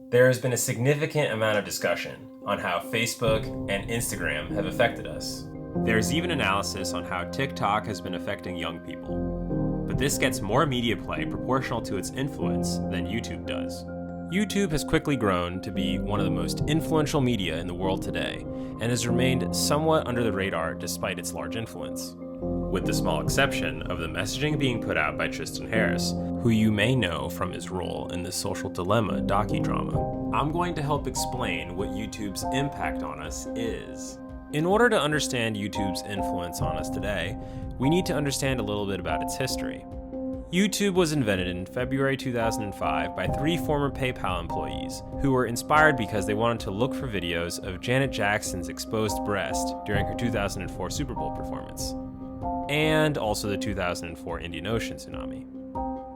There has been a significant amount of discussion on how Facebook and Instagram have affected us. There's even analysis on how TikTok has been affecting young people. But this gets more media play proportional to its influence than YouTube does. YouTube has quickly grown to be one of the most influential media in the world today, and has remained somewhat under the radar despite its large influence. With the small exception of the messaging being put out by Tristan Harris, who you may know from his role in the Social Dilemma docudrama. I'm going to help explain what YouTube's impact on us is. In order to understand YouTube's influence on us today, we need to understand a little bit about its history. YouTube was invented in February 2005 by 3 former PayPal employees who were inspired because they wanted to look for videos of Janet Jackson's exposed breast during her 2004 Super Bowl performance, and also the 2004 Indian Ocean tsunami.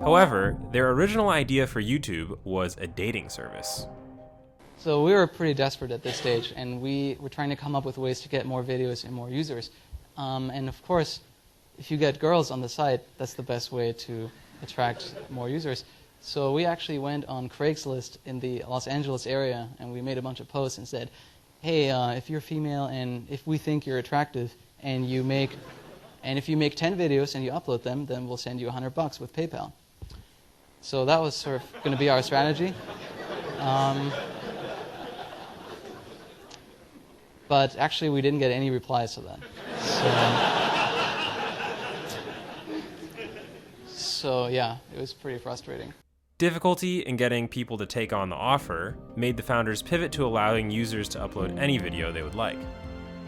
However, their original idea for YouTube was a dating service. So we were pretty desperate at this stage, and we were trying to come up with ways to get more videos and more users. And of course, if you get girls on the site, that's the best way to attract more users. So we actually went on Craigslist in the Los Angeles area, and we made a bunch of posts and said, hey, if you're female and if we think you're attractive and if you make 10 videos and you upload them, then we'll send you $100 with PayPal. So that was sort of going to be our strategy. But actually, we didn't get any replies to that. So yeah, it was pretty frustrating. Difficulty in getting people to take on the offer made the founders pivot to allowing users to upload any video they would like.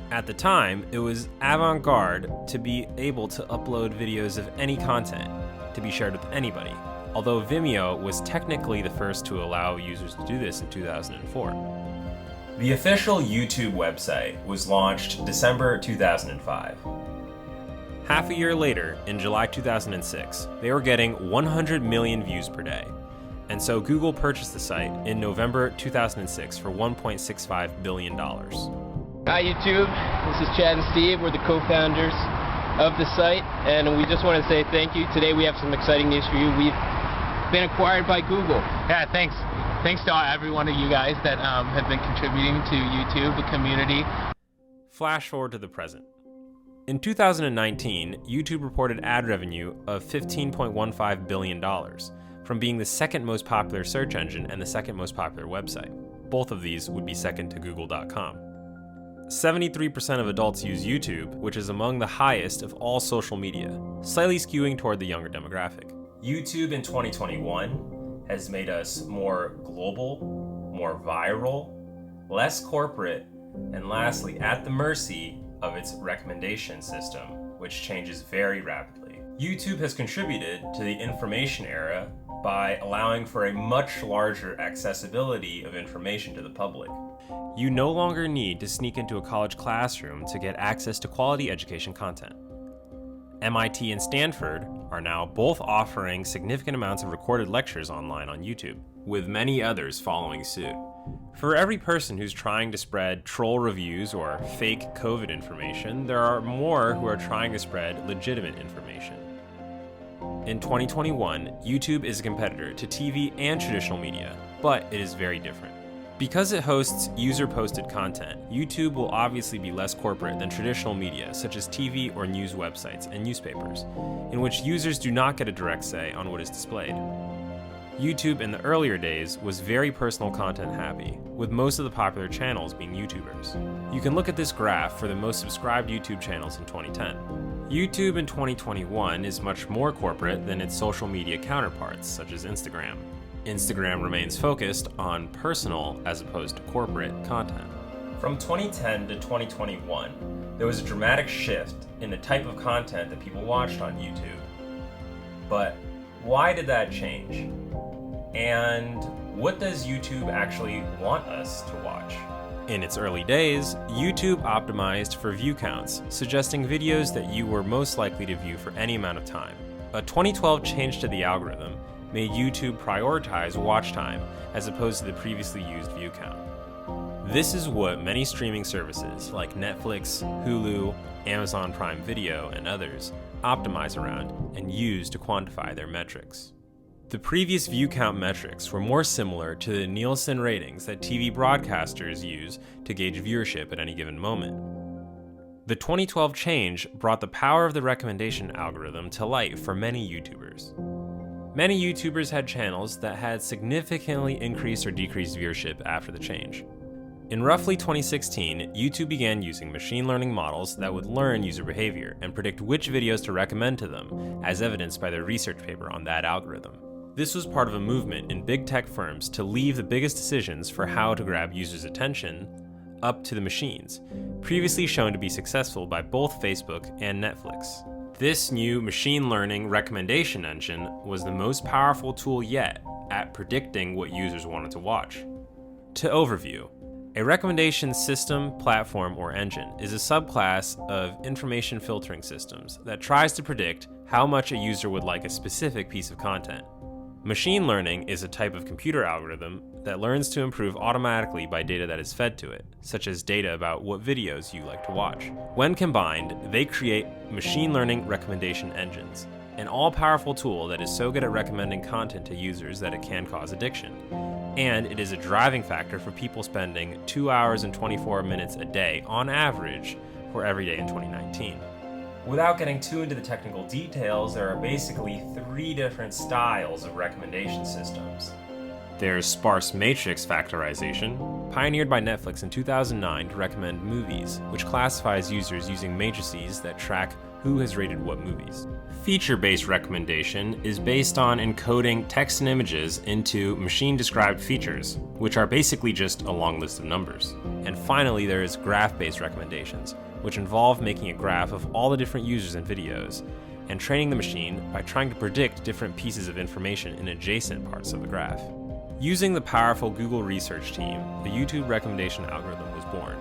At the time, it was avant-garde to be able to upload videos of any content to be shared with anybody, although Vimeo was technically the first to allow users to do this in 2004. The official YouTube website was launched December 2005. Half a year later, in July 2006, they were getting 100 million views per day. And so Google purchased the site in November 2006 for $1.65 billion. Hi YouTube, this is Chad and Steve. We're the co-founders of the site, and we just want to say thank you. Today we have some exciting news for you. We've been acquired by Google. Yeah, thanks. Thanks to every one of you guys that have been contributing to YouTube, the community. Flash forward to the present. In 2019, YouTube reported ad revenue of $15.15 billion from being the second most popular search engine and the second most popular website. Both of these would be second to Google.com. 73% of adults use YouTube, which is among the highest of all social media, slightly skewing toward the younger demographic. YouTube in 2021 has made us more global, more viral, less corporate, and lastly, at the mercy of its recommendation system, which changes very rapidly. YouTube has contributed to the information era by allowing for a much larger accessibility of information to the public. You no longer need to sneak into a college classroom to get access to quality education content. MIT and Stanford are now both offering significant amounts of recorded lectures online on YouTube, with many others following suit. For every person who's trying to spread troll reviews or fake COVID information, there are more who are trying to spread legitimate information. In 2021, YouTube is a competitor to TV and traditional media, but it is very different. Because it hosts user-posted content, YouTube will obviously be less corporate than traditional media such as TV or news websites and newspapers, in which users do not get a direct say on what is displayed. YouTube in the earlier days was very personal content happy, with most of the popular channels being YouTubers. You can look at this graph for the most subscribed YouTube channels in 2010. YouTube in 2021 is much more corporate than its social media counterparts, such as Instagram. Instagram remains focused on personal as opposed to corporate content. From 2010 to 2021, there was a dramatic shift in the type of content that people watched on YouTube. But why did that change? And what does YouTube actually want us to watch? In its early days, YouTube optimized for view counts, suggesting videos that you were most likely to view for any amount of time. A 2012 change to the algorithm made YouTube prioritize watch time as opposed to the previously used view count. This is what many streaming services like Netflix, Hulu, Amazon Prime Video, and others optimize around and use to quantify their metrics. The previous view count metrics were more similar to the Nielsen ratings that TV broadcasters use to gauge viewership at any given moment. The 2012 change brought the power of the recommendation algorithm to light for many YouTubers. Many YouTubers had channels that had significantly increased or decreased viewership after the change. In roughly 2016, YouTube began using machine learning models that would learn user behavior and predict which videos to recommend to them, as evidenced by their research paper on that algorithm. This was part of a movement in big tech firms to leave the biggest decisions for how to grab users' attention up to the machines, previously shown to be successful by both Facebook and Netflix. This new machine learning recommendation engine was the most powerful tool yet at predicting what users wanted to watch. To overview, a recommendation system, platform, or engine is a subclass of information filtering systems that tries to predict how much a user would like a specific piece of content. Machine learning is a type of computer algorithm that learns to improve automatically by data that is fed to it, such as data about what videos you like to watch. When combined, they create machine learning recommendation engines, an all-powerful tool that is so good at recommending content to users that it can cause addiction. And it is a driving factor for people spending 2 hours and 24 minutes a day on average for every day in 2019. Without getting too into the technical details, there are basically 3 different styles of recommendation systems. There's sparse matrix factorization, pioneered by Netflix in 2009 to recommend movies, which classifies users using matrices that track who has rated what movies. Feature-based recommendation is based on encoding text and images into machine-described features, which are basically just a long list of numbers. And finally, there is graph-based recommendations, which involve making a graph of all the different users and videos, and training the machine by trying to predict different pieces of information in adjacent parts of the graph. Using the powerful Google research team, the YouTube recommendation algorithm was born.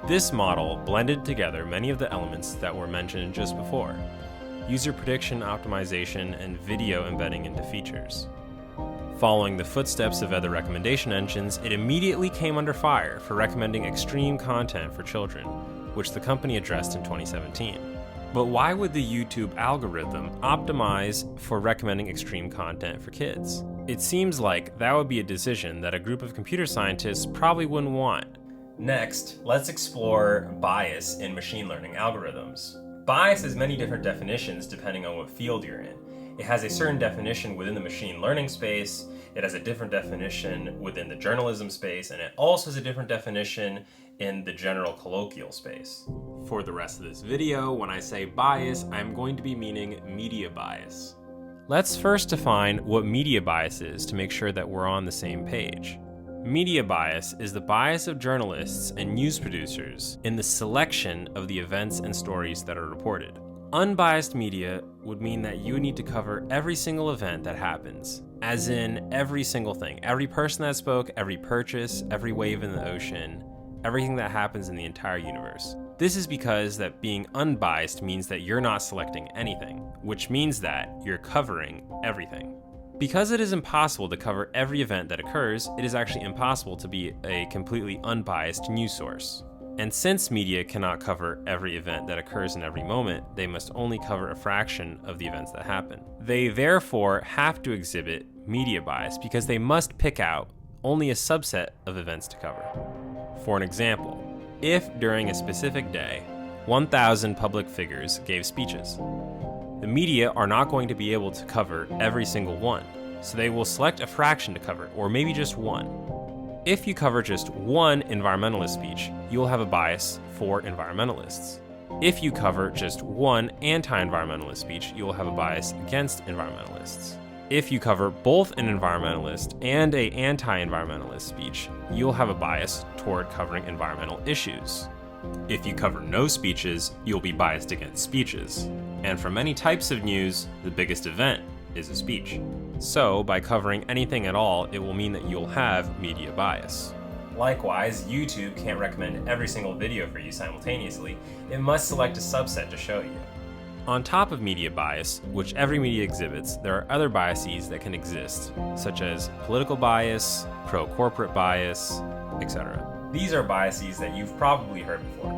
This model blended together many of the elements that were mentioned just before: user prediction optimization and video embedding into features. Following the footsteps of other recommendation engines, it immediately came under fire for recommending extreme content for children, which the company addressed in 2017. But why would the YouTube algorithm optimize for recommending extreme content for kids? It seems like that would be a decision that a group of computer scientists probably wouldn't want. Next, let's explore bias in machine learning algorithms. Bias has many different definitions depending on what field you're in. It has a certain definition within the machine learning space, it has a different definition within the journalism space, and it also has a different definition in the general colloquial space. For the rest of this video, when I say bias, I'm going to be meaning media bias. Let's first define what media bias is to make sure that we're on the same page. Media bias is the bias of journalists and news producers in the selection of the events and stories that are reported. Unbiased media would mean that you need to cover every single event that happens, as in every single thing, every person that spoke, every purchase, every wave in the ocean, everything that happens in the entire universe. This is because that being unbiased means that you're not selecting anything, which means that you're covering everything. Because it is impossible to cover every event that occurs, it is actually impossible to be a completely unbiased news source. And since media cannot cover every event that occurs in every moment, they must only cover a fraction of the events that happen. They therefore have to exhibit media bias because they must pick out only a subset of events to cover. For an example, if during a specific day, 1,000 public figures gave speeches, the media are not going to be able to cover every single one, so they will select a fraction to cover, or maybe just one. If you cover just one environmentalist speech, you will have a bias for environmentalists. If you cover just one anti-environmentalist speech, you will have a bias against environmentalists. If you cover both an environmentalist and an anti-environmentalist speech, you'll have a bias toward covering environmental issues. If you cover no speeches, you'll be biased against speeches. And for many types of news, the biggest event is a speech. So, by covering anything at all, it will mean that you'll have media bias. Likewise, YouTube can't recommend every single video for you simultaneously. It must select a subset to show you. On top of media bias, which every media exhibits, there are other biases that can exist, such as political bias, pro-corporate bias, etc. These are biases that you've probably heard before.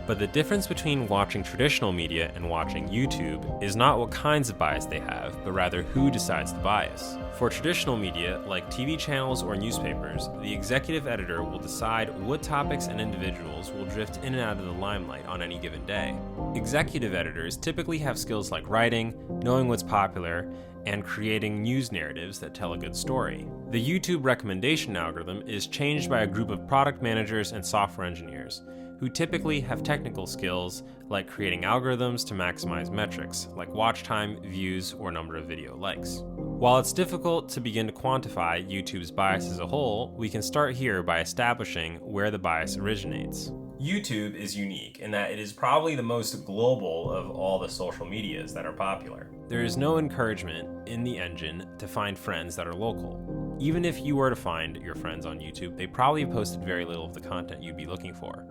But the difference between watching traditional media and watching YouTube is not what kinds of bias they have, but rather who decides the bias. For traditional media, like TV channels or newspapers, the executive editor will decide what topics and individuals will drift in and out of the limelight on any given day. Executive editors typically have skills like writing, knowing what's popular, and creating news narratives that tell a good story. The YouTube recommendation algorithm is changed by a group of product managers and software engineers, who typically have technical skills like creating algorithms to maximize metrics like watch time, views, or number of video likes. While it's difficult to begin to quantify YouTube's bias as a whole, we can start here by establishing where the bias originates. YouTube is unique in that it is probably the most global of all the social medias that are popular. There is no encouragement in the engine to find friends that are local. Even if you were to find your friends on YouTube, they probably have posted very little of the content you'd be looking for.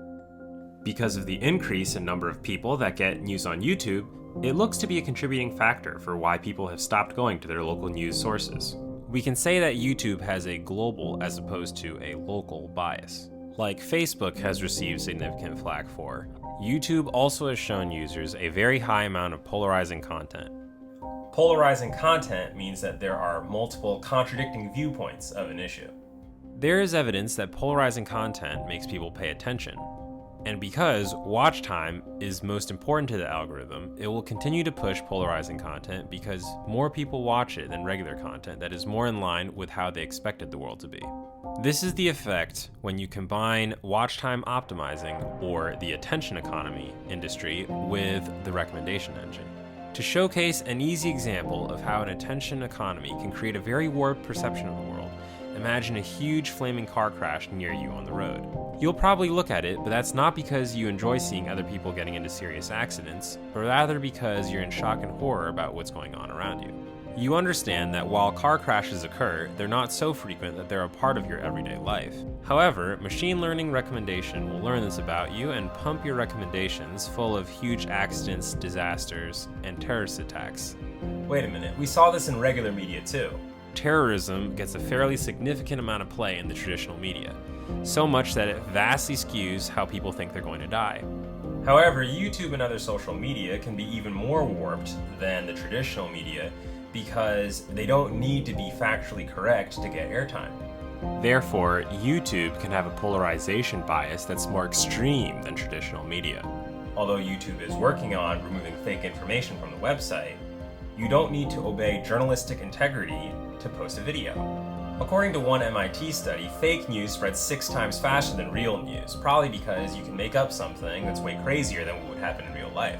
Because of the increase in number of people that get news on YouTube, it looks to be a contributing factor for why people have stopped going to their local news sources. We can say that YouTube has a global as opposed to a local bias. Like Facebook has received significant flack for, YouTube also has shown users a very high amount of polarizing content. Polarizing content means that there are multiple contradicting viewpoints of an issue. There is evidence that polarizing content makes people pay attention. And because watch time is most important to the algorithm, it will continue to push polarizing content because more people watch it than regular content that is more in line with how they expected the world to be. This is the effect when you combine watch time optimizing, or the attention economy industry, with the recommendation engine. To showcase an easy example of how an attention economy can create a very warped perception of the world, imagine a huge flaming car crash near you on the road. You'll probably look at it, but that's not because you enjoy seeing other people getting into serious accidents, but rather because you're in shock and horror about what's going on around you. You understand that while car crashes occur, they're not so frequent that they're a part of your everyday life. However, machine learning recommendation will learn this about you and pump your recommendations full of huge accidents, disasters, and terrorist attacks. Wait a minute, we saw this in regular media too. Terrorism gets a fairly significant amount of play in the traditional media, so much that it vastly skews how people think they're going to die. However, YouTube and other social media can be even more warped than the traditional media because they don't need to be factually correct to get airtime. Therefore, YouTube can have a polarization bias that's more extreme than traditional media. Although YouTube is working on removing fake information from the website, you don't need to obey journalistic integrity to post a video. According to one MIT study, fake news spreads 6 times faster than real news, probably because you can make up something that's way crazier than what would happen in real life.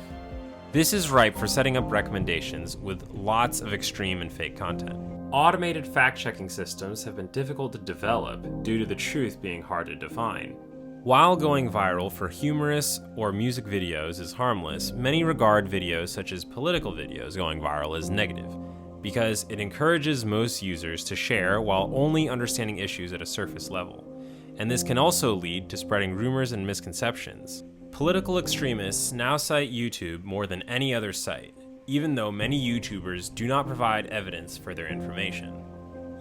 This is ripe for setting up recommendations with lots of extreme and fake content. Automated fact-checking systems have been difficult to develop due to the truth being hard to define. While going viral for humorous or music videos is harmless, many regard videos such as political videos going viral as negative, because it encourages most users to share while only understanding issues at a surface level. And this can also lead to spreading rumors and misconceptions. Political extremists now cite YouTube more than any other site, even though many YouTubers do not provide evidence for their information.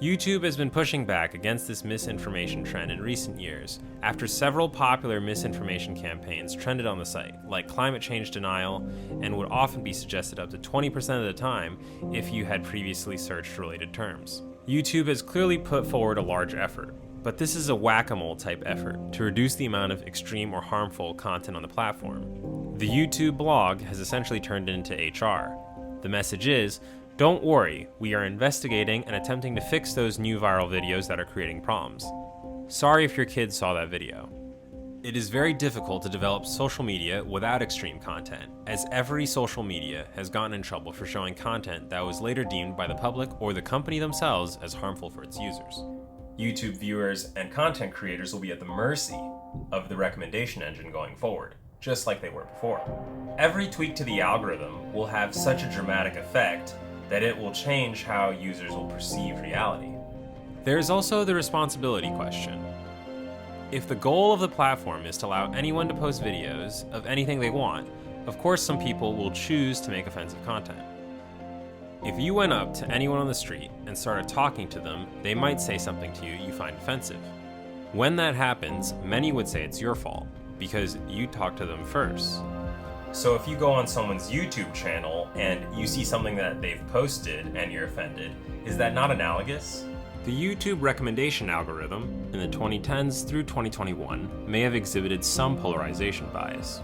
YouTube has been pushing back against this misinformation trend in recent years, after several popular misinformation campaigns trended on the site, like climate change denial, and would often be suggested up to 20% of the time if you had previously searched related terms. YouTube has clearly put forward a large effort, but this is a whack-a-mole type effort to reduce the amount of extreme or harmful content on the platform. The YouTube blog has essentially turned into HR. The message is, don't worry, we are investigating and attempting to fix those new viral videos that are creating problems. Sorry if your kids saw that video. It is very difficult to develop social media without extreme content, as every social media has gotten in trouble for showing content that was later deemed by the public or the company themselves as harmful for its users. YouTube viewers and content creators will be at the mercy of the recommendation engine going forward, just like they were before. Every tweak to the algorithm will have such a dramatic effect that it will change how users will perceive reality. There is also the responsibility question. If the goal of the platform is to allow anyone to post videos of anything they want, of course some people will choose to make offensive content. If you went up to anyone on the street and started talking to them, they might say something to you you find offensive. When that happens, many would say it's your fault. because you talk to them first. So if you go on someone's YouTube channel and you see something that they've posted and you're offended, is that not analogous? The YouTube recommendation algorithm in the 2010s through 2021 may have exhibited some polarization bias.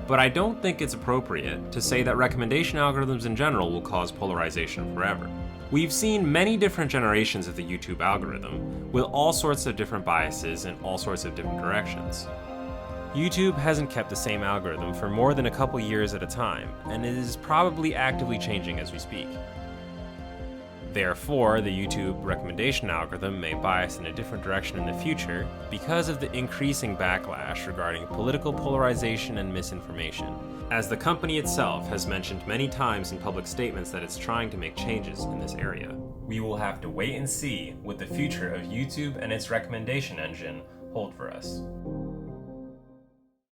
But I don't think it's appropriate to say that recommendation algorithms in general will cause polarization forever. We've seen many different generations of the YouTube algorithm with all sorts of different biases in all sorts of different directions. YouTube hasn't kept the same algorithm for more than a couple years at a time, and it is probably actively changing as we speak. Therefore, the YouTube recommendation algorithm may bias in a different direction in the future because of the increasing backlash regarding political polarization and misinformation, as the company itself has mentioned many times in public statements that it's trying to make changes in this area. We will have to wait and see what the future of YouTube and its recommendation engine hold for us.